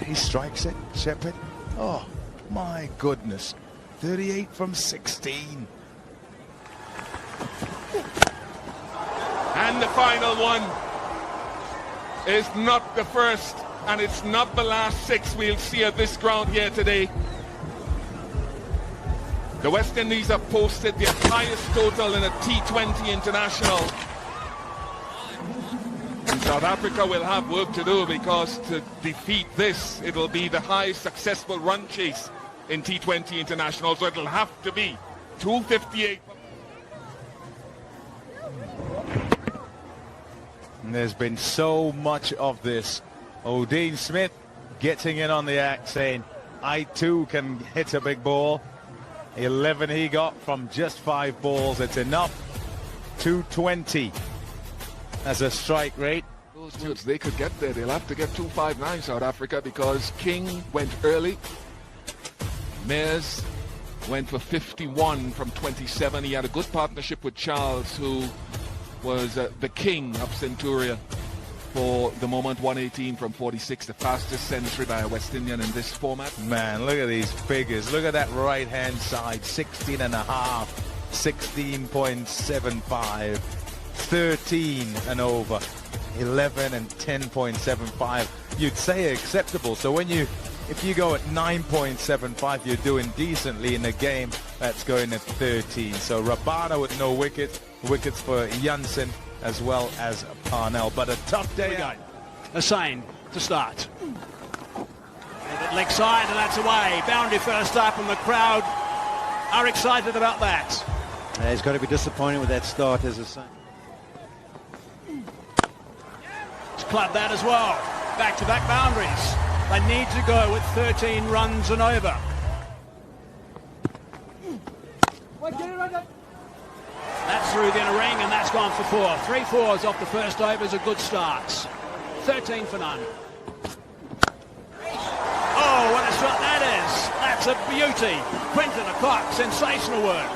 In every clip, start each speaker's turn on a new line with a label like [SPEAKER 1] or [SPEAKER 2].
[SPEAKER 1] he strikes it, Shepherd. Oh, my goodness. 38 from 16.
[SPEAKER 2] And the final one is not the first, and it's not the last 6 we'll see at this ground here today. The West Indies have posted their highest total in a T20 international. And South Africa will have work to do, because to defeat this, it'll be the highest successful run chase in T20 international, so it'll have to be 258.
[SPEAKER 1] And there's been so much of this. Dean Smith getting in on the act, saying, I too can hit a big ball. 11 he got from just 5 balls. It's enough. 220 as a strike rate.
[SPEAKER 2] They could get there. They'll have to get 259, South Africa, because King went early. Mears went for 51 from 27. He had a good partnership with Charles, who was the king of Centuria for the moment. 118 from 46, the fastest century by a West Indian in this format.
[SPEAKER 1] Man, look at these figures. Look at that right hand side. 16 and a half, 16.75, 13 and over, 11 and 10.75. You'd say acceptable. So if you go at 9.75, you're doing decently in a game that's going at 13. So Rabada with no wickets for Jansen as well as Parnell. But a tough day out.
[SPEAKER 3] Hussain to start. Leg side, and that's away. Boundary first up, and the crowd are excited about that.
[SPEAKER 4] He's got to be disappointed with that start as Hussain.
[SPEAKER 3] He's clubbed that as well. Back-to-back boundaries. They need to go with 13 runs and over. That's through the inner ring, and that's gone for 4. 3 fours off the first overs are good starts. 13 for none. Oh, what a shot that is. That's a beauty. Quinton de Kock, sensational work.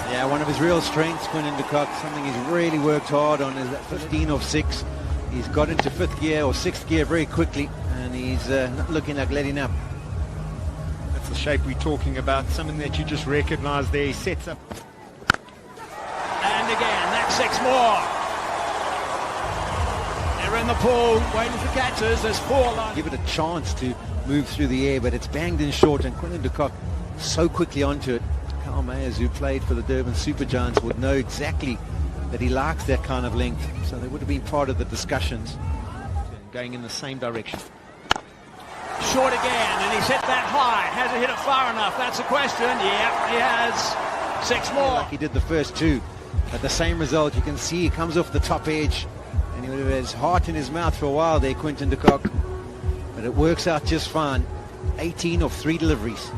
[SPEAKER 4] Yeah, one of his real strengths, Quinton de Kock, something he's really worked hard on, is that 15 off 6. He's got into 5th gear or 6th gear very quickly, and he's not looking like letting up.
[SPEAKER 5] That's the shape we're talking about, something that you just recognize there. He sets up.
[SPEAKER 3] And again, that's 6 more. They're in the pool, waiting for catches. There's 4 lines.
[SPEAKER 4] Give it a chance to move through the air, but it's banged in short, and Quinton de Kock so quickly onto it. Kyle Mayers, who played for the Durban Super Giants, would know exactly that he likes that kind of length, so they would have been part of the discussions.
[SPEAKER 5] Going in the same direction.
[SPEAKER 3] Short again, and he's hit that high. Has he hit it far enough? That's the question. Yeah, he has. 6 more.
[SPEAKER 4] Like he did the first 2. But the same result, you can see he comes off the top edge, and he would have had his heart in his mouth for a while there, Quinton de Kock. But it works out just fine. 18 of 3 deliveries.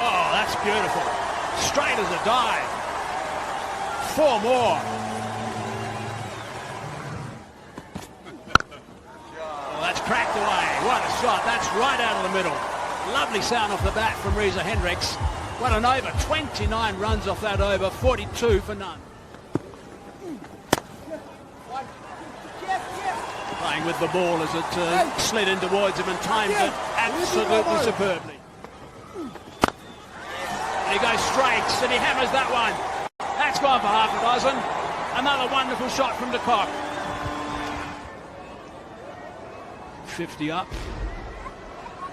[SPEAKER 3] Oh, that's beautiful. Straight as a dive. 4 more. Oh, that's cracked away. What a shot. That's right out of the middle. Lovely sound off the bat from Reza Hendricks. What an over. 29 runs off that over. 42 for none. Playing with the ball as it slid in towards him and timed it absolutely superbly. He goes straight, and he hammers that one. That's gone for half a dozen. Another wonderful shot from de Kock. 50 up,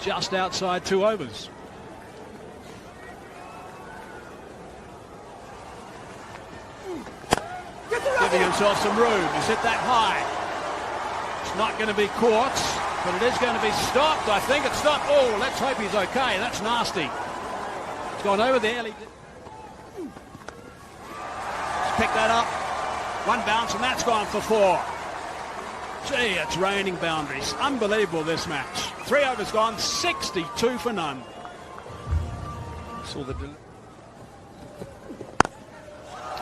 [SPEAKER 3] just outside 2 overs. Giving himself some room. He's hit that high. It's not going to be caught, but it is going to be stopped. I think it's stopped. Oh, let's hope he's okay. That's nasty. Gone over there. Let's pick that up. 1 bounce, and that's gone for 4. Gee, it's raining boundaries. Unbelievable, this match. 3 overs gone, 62 for none.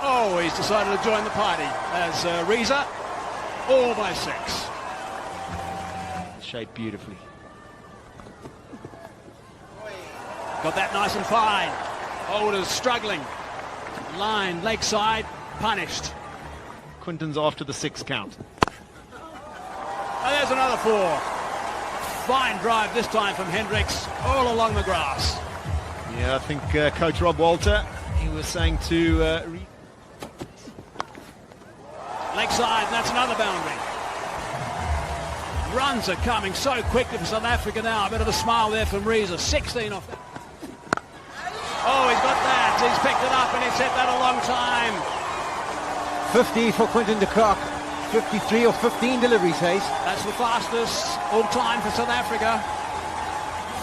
[SPEAKER 3] Oh, he's decided to join the party as Reza, all by 6.
[SPEAKER 5] Shaped beautifully.
[SPEAKER 3] Got that nice and fine. Olders struggling. Line, leg side, punished.
[SPEAKER 5] Quinton's after the 6 count.
[SPEAKER 3] Oh, there's another 4. Fine drive this time from Hendricks, all along the grass.
[SPEAKER 5] Yeah, I think Coach Rob Walter, he was saying to...
[SPEAKER 3] Leg side, and that's another boundary. Runs are coming so quickly for South Africa now. A bit of a smile there from Reeza. 16 off that. Oh, he's got that. He's picked it up and he's hit that a long time.
[SPEAKER 4] 50 for Quinton de Kock. 53 or 15 deliveries, Hayes.
[SPEAKER 3] That's the fastest all time for South Africa.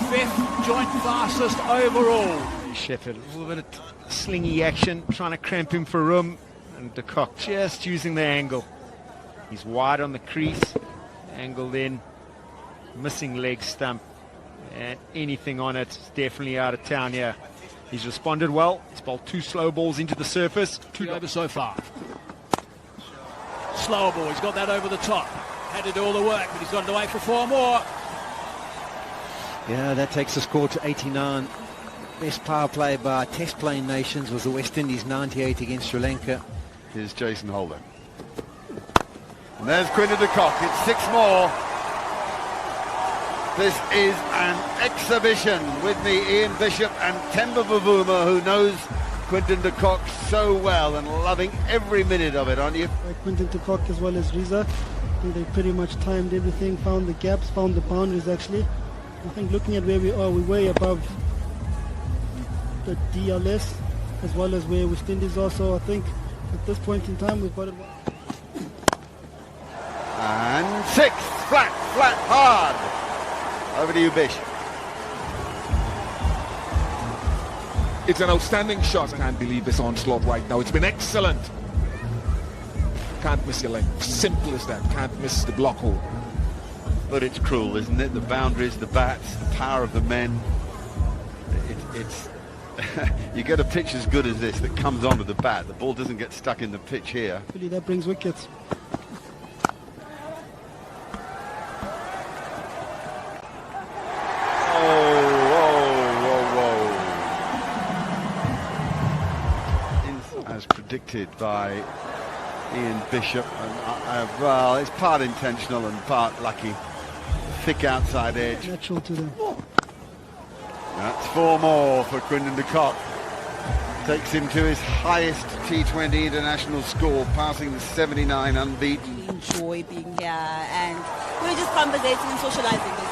[SPEAKER 3] 5th joint fastest overall.
[SPEAKER 5] Sheffield, a little bit of slingy action, trying to cramp him for room. And de Kock just using the angle. He's wide on the crease. Angled in. Missing leg stump. And anything on it is definitely out of town here. He's responded well. He's bowled 2 slow balls into the surface.
[SPEAKER 3] 2 over so far. Slower ball, he's got that over the top. Had to do all the work, but he's got it away for 4 more.
[SPEAKER 4] Yeah, that takes the score to 89. Best power play by test playing nations was the West Indies 98 against Sri Lanka.
[SPEAKER 6] Here's Jason Holder. And there's Quinton de Kock. It's 6 more. This is an exhibition. With me, Ian Bishop and Temba Bavuma, who knows Quinton de Kock so well and loving every minute of it, aren't you?
[SPEAKER 7] Quinton de Kock as well as Reeza. I think they pretty much timed everything, found the gaps, found the boundaries actually. I think looking at where we are, we're way above the DLS as well as where West Indies are. So I think at this point in time we've got it.
[SPEAKER 6] And 6, flat, hard. Over to you, Bish.
[SPEAKER 2] It's an outstanding shot. I can't believe this onslaught right now. It's been excellent. Can't miss your leg. Simple as that. Can't miss the block hole.
[SPEAKER 6] But it's cruel, isn't it? The boundaries, the bats, the power of the men. It's you get a pitch as good as this that comes onto the bat. The ball doesn't get stuck in the pitch here.
[SPEAKER 7] Really, that brings wickets.
[SPEAKER 6] As predicted by Ian Bishop, and well, it's part intentional and part lucky. Thick outside edge.
[SPEAKER 7] Natural to them.
[SPEAKER 6] That's 4 more for Quinton de Kock. Takes him to his highest T20 international score, passing the 79 unbeaten.
[SPEAKER 8] Enjoy being here and we're just conversating and socializing basically.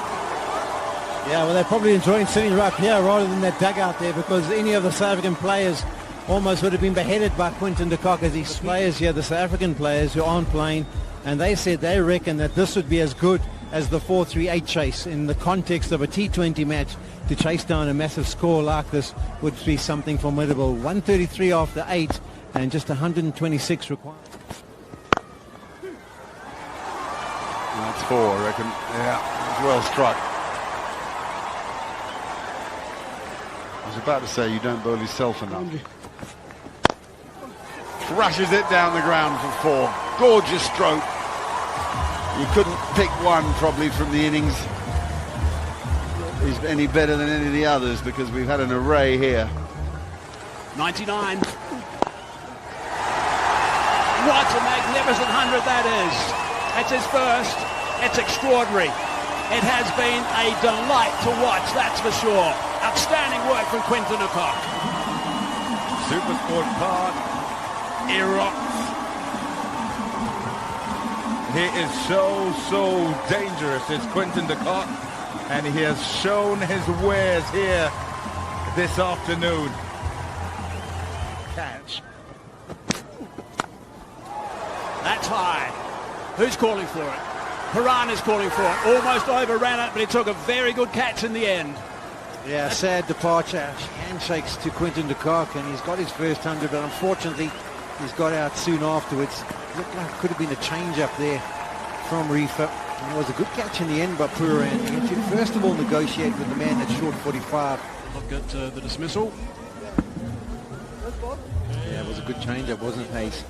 [SPEAKER 4] Yeah, well, they're probably enjoying sitting right here rather than that dugout there, because any of the South African players almost would have been beheaded by Quinton de Kock as these players here, the South African players who aren't playing, and they said they reckon that this would be as good as the 4-3-8 chase in the context of a T20 match. To chase down a massive score like this would be something formidable. 133 after 8 and just 126 required.
[SPEAKER 6] That's 4, I reckon. Yeah, it's well struck. I was about to say you don't bowl yourself enough. Crushes it down the ground for 4. Gorgeous stroke. You couldn't pick one probably from the innings is any better than any of the others, because we've had an array here.
[SPEAKER 3] 99. What a magnificent 100 that is. That's his first. It's extraordinary. It has been a delight to watch, that's for sure. Outstanding work from Quinton de Kock.
[SPEAKER 1] Supersport Park erupts. He is so dangerous, is Quinton de Kock, and he has shown his wares here this afternoon. Catch.
[SPEAKER 3] That's high. Who's calling for it? Haran is calling for it. Almost overran it, but he took a very good catch in the end.
[SPEAKER 4] Yeah, sad departure. Handshakes to Quinton de Kock, and he's got his first 100, but unfortunately he's got out soon afterwards. Looked like it could have been a change-up there from Reefer. And it was a good catch in the end by Pooran. He had to first of all negotiate with the man at short 45.
[SPEAKER 3] Look at the dismissal.
[SPEAKER 4] Yeah, it was a good change-up, wasn't it, Hayes?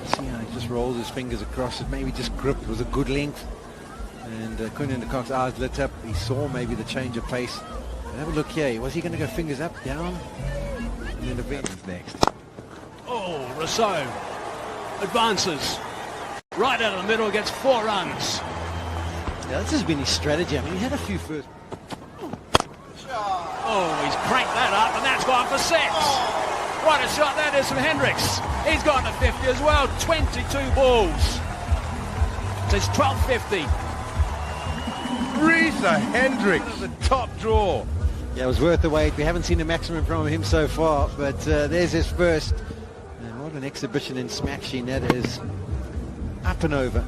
[SPEAKER 4] See how he just rolls his fingers across it, maybe just gripped. It was a good length. And Quinton de Kock's eyes lit up. He saw maybe the change of pace. But have a look here. Was he going to go fingers up, down? And then the Benton's next.
[SPEAKER 3] Oh, Rousseau advances. Right out of the middle, gets 4 runs.
[SPEAKER 4] Yeah, this has been his strategy. I mean, he had a few first.
[SPEAKER 3] Oh, he's cranked that up, and that's gone for 6. What a shot that is from Hendricks. He's gone to 50 as well. 22 balls. So it's 12.50.
[SPEAKER 1] Reza Hendricks, the top draw.
[SPEAKER 4] Yeah, it was worth the wait. We haven't seen a maximum from him so far, but there's his first. And what an exhibition in smashing that is. Up and over.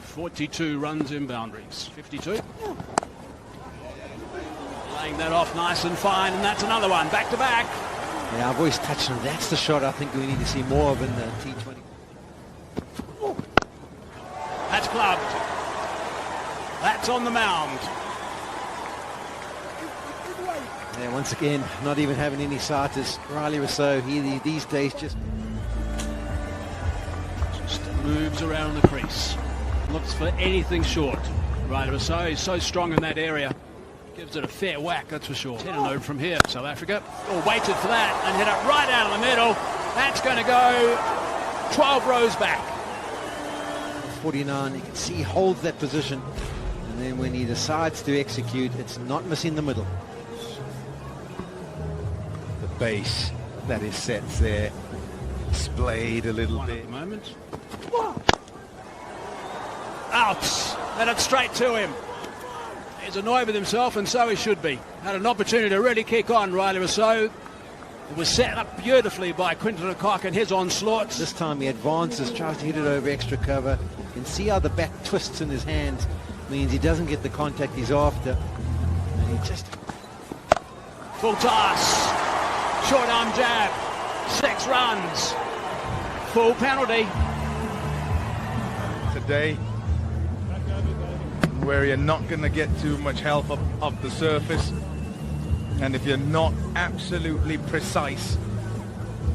[SPEAKER 3] 42 runs in boundaries. 52. Laying that off nice and fine, and that's another one. Back to back.
[SPEAKER 4] Yeah, I've always touched on that's the shot I think we need to see more of in the T20.
[SPEAKER 3] That's clubbed. That's on the mound.
[SPEAKER 4] Yeah, once again, not even having any starters. Riley Rousseau, he these days just
[SPEAKER 3] moves around the crease. Looks for anything short. Riley Rousseau is so strong in that area. Gives it a fair whack, that's for sure. 10-0 from here, South Africa. Oh, waited for that and hit it right out of the middle. That's going to go 12 rows back.
[SPEAKER 4] 49, you can see he holds that position. And then when he decides to execute, it's not missing the middle.
[SPEAKER 1] The base that is set there, displayed a little bit.
[SPEAKER 3] At the moment. Out. And it's straight to him. He's annoyed with himself, and so he should be. Had an opportunity to really kick on, Riley Rousseau. It was set up beautifully by Quinton de Kock and his onslaught.
[SPEAKER 4] This time he advances, tries to hit it over extra cover. You can see how the bat twists in his hands. Means he doesn't get the contact he's after. And he just...
[SPEAKER 3] Full toss. Short arm jab. 6 runs. Full penalty.
[SPEAKER 1] Today, where you're not going to get too much help up the surface, and if you're not absolutely precise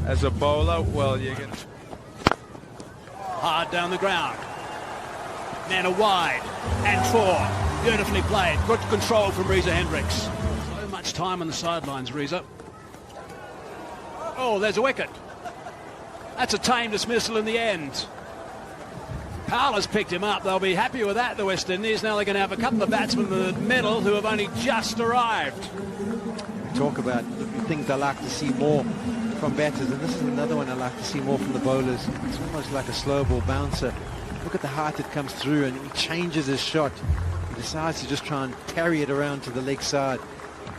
[SPEAKER 1] as a bowler, well, you're going to...
[SPEAKER 3] Hard down the ground. Nana wide. And 4. Beautifully played. Good control from Reza Hendricks. So much time on the sidelines, Reza. Oh, there's a wicket. That's a tame dismissal in the end. Powell has picked him up. They'll be happy with that, the West Indies. Now they're going to have a couple of batsmen in the middle who have only just arrived.
[SPEAKER 4] Talk about things I like to see more from batters, and this is another one I like to see more from the bowlers. It's almost like a slow ball bouncer. Look at the height it comes through, and he changes his shot. He decides to just try and carry it around to the leg side.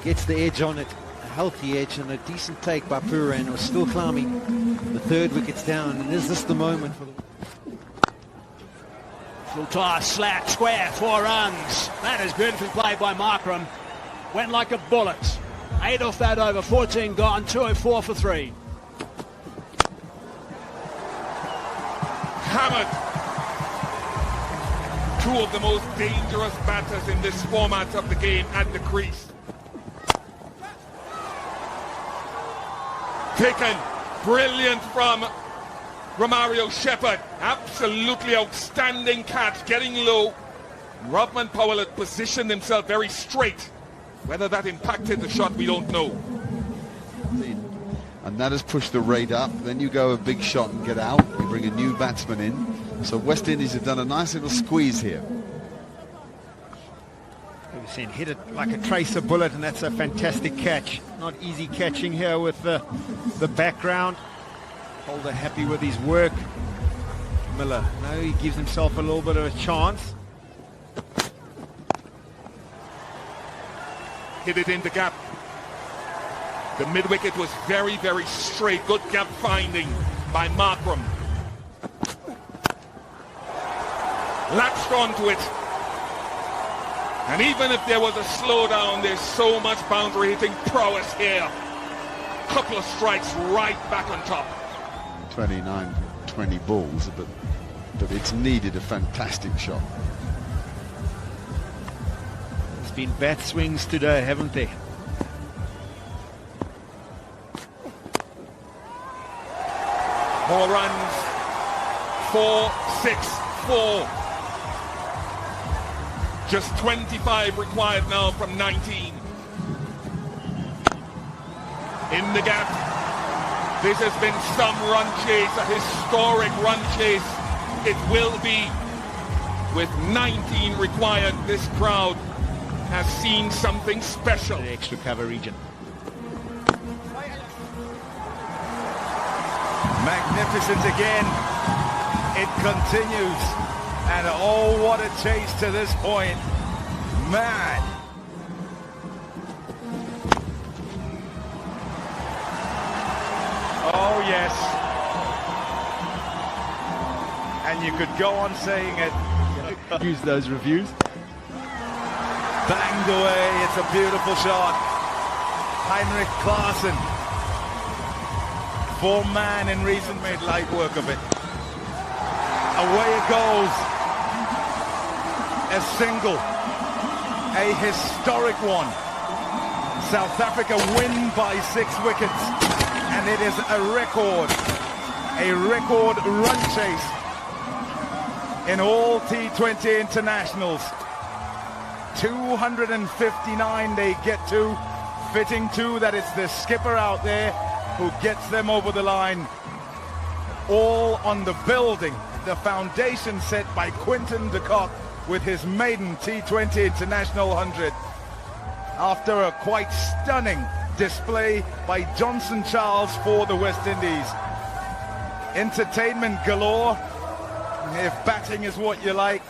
[SPEAKER 4] Gets the edge on it, a healthy edge, and a decent take by Pooran, who's still climbing. The 3rd wicket's down, and is this the moment for the...
[SPEAKER 3] Full toss, slat, square, 4 runs. That is beautifully played by Markram. Went like a bullet. 8 off that over, 14 gone, 204 for 3.
[SPEAKER 2] Hammered. 2 of the most dangerous batters in this format of the game at the crease. Taken. Brilliant from Romario Shepherd. Absolutely outstanding catch, getting low. Robman Powell had positioned himself very straight. Whether that impacted the shot, we don't know.
[SPEAKER 6] And that has pushed the rate up. Then you go a big shot and get out. You bring a new batsman in. So West Indies have done a nice little squeeze here.
[SPEAKER 5] We've seen hit it like a tracer bullet, and that's a fantastic catch. Not easy catching here with the background. Holder happy with his work. Miller, now he gives himself a little bit of a chance.
[SPEAKER 2] Hit it in the gap. The mid-wicket was very, very straight. Good gap finding by Markram. Latched onto it. And even if there was a slowdown, there's so much boundary hitting prowess here. Couple of strikes right back on top.
[SPEAKER 6] 29, 20 balls, but it's needed a fantastic shot.
[SPEAKER 5] It's been bat swings today, haven't they?
[SPEAKER 2] More runs. 4, 6, 4. Just 25 required now from 19. In the gap. This has been some run chase, a historic run chase. It will be. With 19 required, this crowd has seen something special.
[SPEAKER 5] The extra cover region.
[SPEAKER 1] Magnificent again. It continues. And oh, what a chase to this point. Man. Oh, yes. And you could go on saying it.
[SPEAKER 5] Use those reviews.
[SPEAKER 1] Banged away. It's a beautiful shot. Heinrich Klaasen. 4-man in recent made light work of it. Away it goes. A single. A historic one. South Africa win by 6 wickets. And it is a record. A record run chase in all T20 internationals. 259 they get to. Fitting too that it's the skipper out there who gets them over the line. All on the building, the foundation set by Quinton de Kock with his maiden T20 International 100. After a quite stunning display by Johnson Charles for the West Indies. Entertainment galore, if batting is what you like.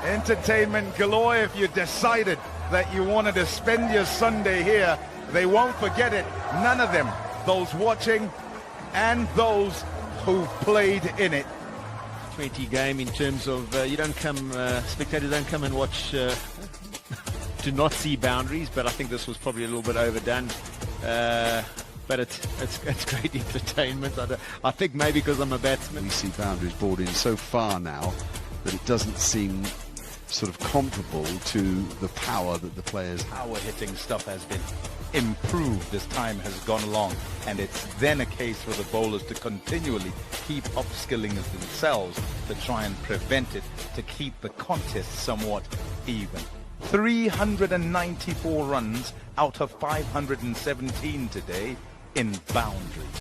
[SPEAKER 1] Entertainment galore if you decided that you wanted to spend your Sunday here. They won't forget it, none of them. Those watching and those who've played in it.
[SPEAKER 5] 20 game in terms of you don't come, spectators don't come and watch to not see boundaries, but I think this was probably a little bit overdone. But it's great entertainment. I think maybe because I'm a batsman.
[SPEAKER 6] We see boundaries brought in so far now that it doesn't seem sort of comparable to the power that the players have.
[SPEAKER 1] Power hitting stuff has been improved as time has gone along, and it's then a case for the bowlers to continually keep upskilling themselves to try and prevent it, to keep the contest somewhat even. 394 runs out of 517 today in boundaries.